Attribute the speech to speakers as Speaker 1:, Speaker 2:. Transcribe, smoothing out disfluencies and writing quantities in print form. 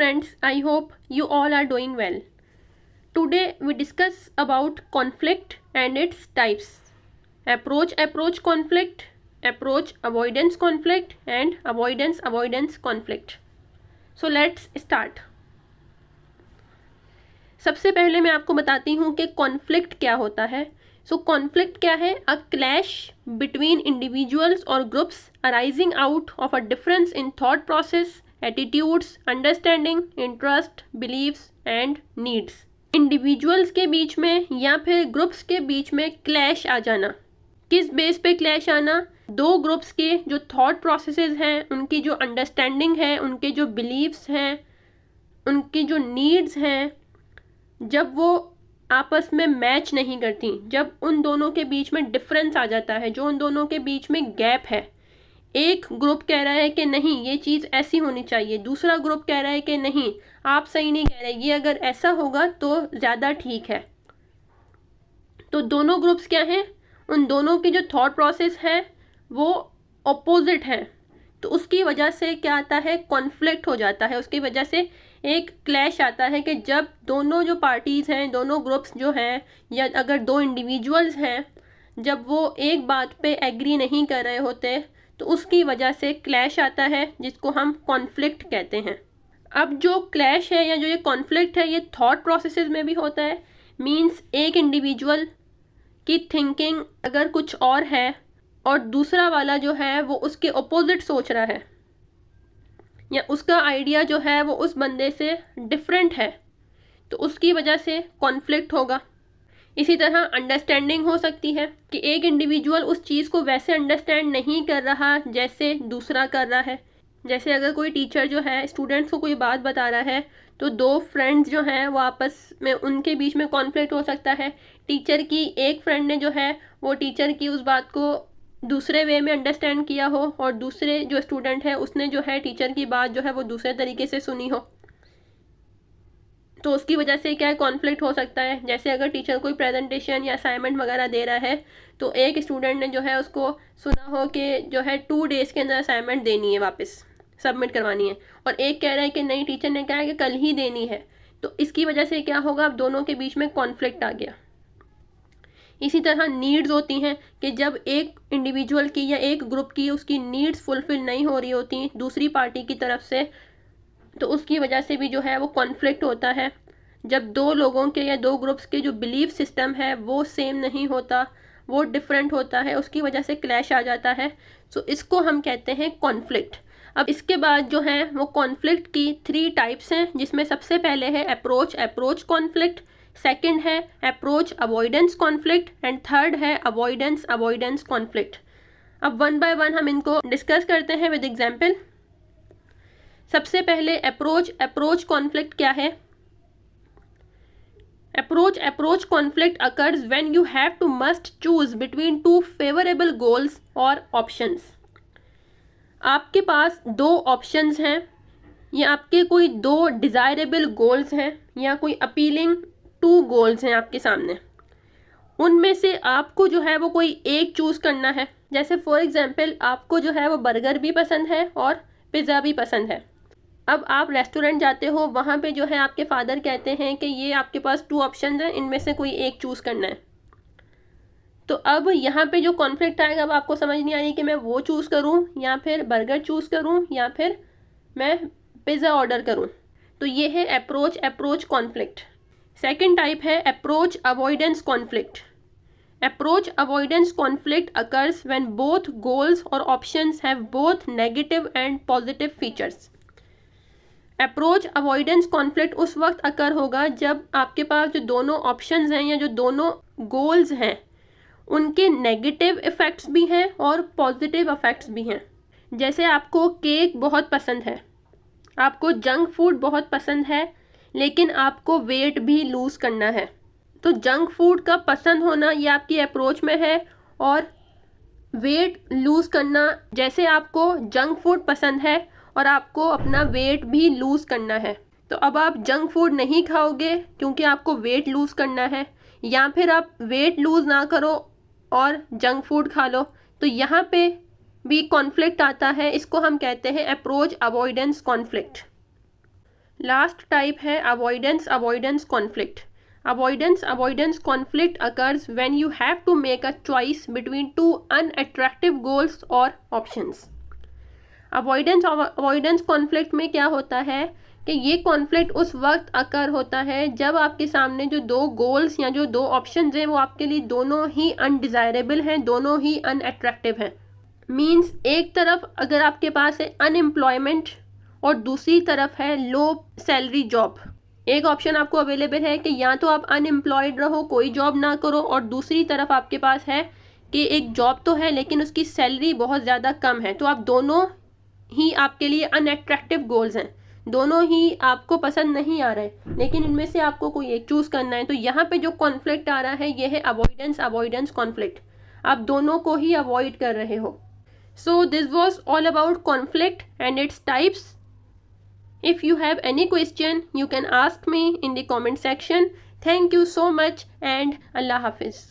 Speaker 1: friends, I hope you all are doing well. Today we discuss about conflict and its types. Approach conflict, approach avoidance conflict and avoidance conflict. So let's start. सबसे पहले मैं आपको बताती हूँ कि conflict क्या होता है. सो कॉन्फ्लिक्ट क्या है? अ क्लैश बिटवीन इंडिविजुअल्स और groups arising out of a difference in thought process, attitudes, understanding, interest, beliefs and needs. Individuals के बीच में या फिर ग्रुप्स के बीच में क्लैश आ जाना. किस बेस पे क्लैश आना? दो ग्रुप्स के जो थॉट प्रोसेसेस हैं, उनकी जो अंडरस्टैंडिंग है, उनके जो बिलीव्स हैं, उनकी जो नीड्स हैं, जब वो आपस में मैच नहीं करती, जब उन दोनों के बीच में डिफरेंस आ जाता है, जो उन दोनों के बीच में गैप है. एक ग्रुप कह रहा है कि नहीं ये चीज़ ऐसी होनी चाहिए, दूसरा ग्रुप कह रहा है कि नहीं आप सही नहीं कह रहे, ये अगर ऐसा होगा तो ज़्यादा ठीक है. तो दोनों ग्रुप्स क्या हैं? उन दोनों की जो थॉट प्रोसेस है वो ऑपोजिट है. तो उसकी वजह से क्या आता है? कॉन्फ्लिक्ट हो जाता है. उसकी वजह से एक क्लैश आता है कि जब दोनों जो पार्टीज़ हैं, दोनों ग्रुप्स जो हैं, या अगर दो इंडिविजुअल्स हैं, जब वो एक बात पे एग्री नहीं कर रहे होते तो उसकी वजह से क्लैश आता है, जिसको हम कॉन्फ्लिक्ट कहते हैं. अब जो क्लैश है या जो ये कॉन्फ्लिक्ट है, ये थॉट प्रोसेसेस में भी होता है. मींस एक इंडिविजुअल की थिंकिंग अगर कुछ और है और दूसरा वाला जो है वो उसके अपोजिट सोच रहा है, या उसका आइडिया जो है वो उस बंदे से डिफरेंट है, तो उसकी वजह से कॉन्फ्लिक्ट होगा. इसी तरह अंडरस्टैंडिंग हो सकती है कि एक इंडिविजुअल उस चीज़ को वैसे अंडरस्टैंड नहीं कर रहा जैसे दूसरा कर रहा है. जैसे अगर कोई टीचर जो है स्टूडेंट्स को कोई बात बता रहा है, तो दो फ्रेंड्स जो हैं वो आपस में, उनके बीच में कॉन्फ्लिक्ट हो सकता है. टीचर की एक फ्रेंड ने जो है वो टीचर की उस बात को दूसरे वे में अंडरस्टैंड किया हो, और दूसरे जो स्टूडेंट है उसने जो है टीचर की बात जो है वो दूसरे तरीके से सुनी हो. तो उसकी वजह से क्या है? कॉन्फ्लिक्ट हो सकता है. जैसे अगर टीचर कोई प्रेजेंटेशन या असाइनमेंट वगैरह दे रहा है, तो एक स्टूडेंट ने जो है उसको सुना हो कि जो है 2 डेज़ के अंदर असाइनमेंट देनी है, वापस सबमिट करवानी है, और एक कह रहा है कि नहीं टीचर ने कहा है कि कल ही देनी है. तो इसकी वजह से क्या होगा? अब दोनों के बीच में कॉन्फ्लिक्ट आ गया. इसी तरह नीड्स होती हैं कि जब एक इंडिविजुअल की या एक ग्रुप की उसकी नीड्स फुलफ़िल नहीं हो रही होती दूसरी पार्टी की तरफ से, तो उसकी वजह से भी जो है वो कॉन्फ्लिक्ट होता है. जब दो लोगों के या दो ग्रुप्स के जो बिलीफ सिस्टम है वो सेम नहीं होता, वो डिफरेंट होता है, उसकी वजह से क्लैश आ जाता है. सो इसको हम कहते हैं कॉन्फ्लिक्ट. अब इसके बाद जो है वो कॉन्फ्लिक्ट की 3 टाइप्स हैं, जिसमें सबसे पहले है अप्रोच कॉन्फ्लिक्ट, सेकंड है approach avoidance conflict, and third है अवॉइडेंस कॉन्फ्लिक्ट. अब वन बाय वन हम इनको डिस्कस करते हैं विद एग्जाम्पल. सबसे पहले अप्रोच कॉन्फ्लिक्ट क्या है? Approach conflict occurs when you have to must choose between 2 favorable goals or options. आपके पास 2 ऑप्शंस हैं, या आपके कोई 2 डिज़ायरेबल गोल्स हैं, या कोई अपीलिंग 2 गोल्स हैं आपके सामने. उनमें से आपको जो है वो कोई एक चूज़ करना है. जैसे फॉर एग्जांपल आपको जो है वो बर्गर भी पसंद है और पिज़्ज़ा भी पसंद है. अब आप रेस्टोरेंट जाते हो, वहाँ पे जो है आपके फादर कहते हैं कि ये आपके पास 2 ऑप्शन हैं, इनमें से कोई एक चूज़ करना है. तो अब यहाँ पे जो कॉन्फ्लिक्ट आएगा, अब आपको समझ नहीं आ रही कि मैं वो चूज़ करूँ या फिर बर्गर चूज़ करूँ या फिर मैं पिज़्ज़ा ऑर्डर करूँ. तो ये है अप्रोच कॉन्फ्लिक्ट. सेकेंड टाइप है approach avoidance conflict. Approach avoidance conflict occurs when both goals और options have both negative and positive features. Approach avoidance conflict उस वक्त अकर होगा जब आपके पास जो दोनों ऑप्शंस हैं या जो दोनों गोल्स हैं उनके नेगेटिव इफ़ेक्ट्स भी हैं और पॉजिटिव इफ़ेक्ट्स भी हैं. जैसे आपको केक बहुत पसंद है, आपको जंक फूड बहुत पसंद है, लेकिन आपको वेट भी लूज़ करना है. तो जंक फूड का पसंद होना ये आपकी अप्रोच में है, और वेट लूज़ करना, जैसे आपको जंक फूड पसंद है और आपको अपना वेट भी लूज़ करना है, तो अब आप जंक फूड नहीं खाओगे क्योंकि आपको वेट लूज़ करना है, या फिर आप वेट लूज़ ना करो और जंक फूड खा लो. तो यहाँ पे भी कॉन्फ्लिक्ट आता है. इसको हम कहते हैं approach avoidance conflict. Last type है avoidance conflict. Avoidance conflict occurs when you have to make a choice between two unattractive goals or options. Avoidance conflict में क्या होता है कि ये कॉन्फ्लिक्ट उस वक्त अकर होता है जब आपके सामने जो दो गोल्स या जो दो ऑप्शंस हैं वो आपके लिए दोनों ही अनडिज़ायरेबल हैं, दोनों ही अनअट्रैक्टिव हैं. मीन्स एक तरफ अगर आपके पास है अनएम्प्लॉयमेंट और दूसरी तरफ है लो सैलरी जॉब. एक ऑप्शन आपको अवेलेबल है कि या तो आप अनएम्प्लॉयड रहो, कोई जॉब ना करो, और दूसरी तरफ आपके पास है कि एक जॉब तो है लेकिन उसकी सैलरी बहुत ज़्यादा कम है. तो आप दोनों ही आपके लिए अनअट्रैक्टिव गोल्स हैं, दोनों ही आपको पसंद नहीं आ रहे, लेकिन इनमें से आपको कोई एक चूज़ करना है. तो यहाँ पे जो कॉन्फ्लिक्ट आ रहा है ये है अवॉइडेंस कॉन्फ्लिक्ट. आप दोनों को ही अवॉइड कर रहे हो. So this was all about conflict and its types. If you have any question, you can ask me in the comment section. Thank you so much and Allah Hafiz.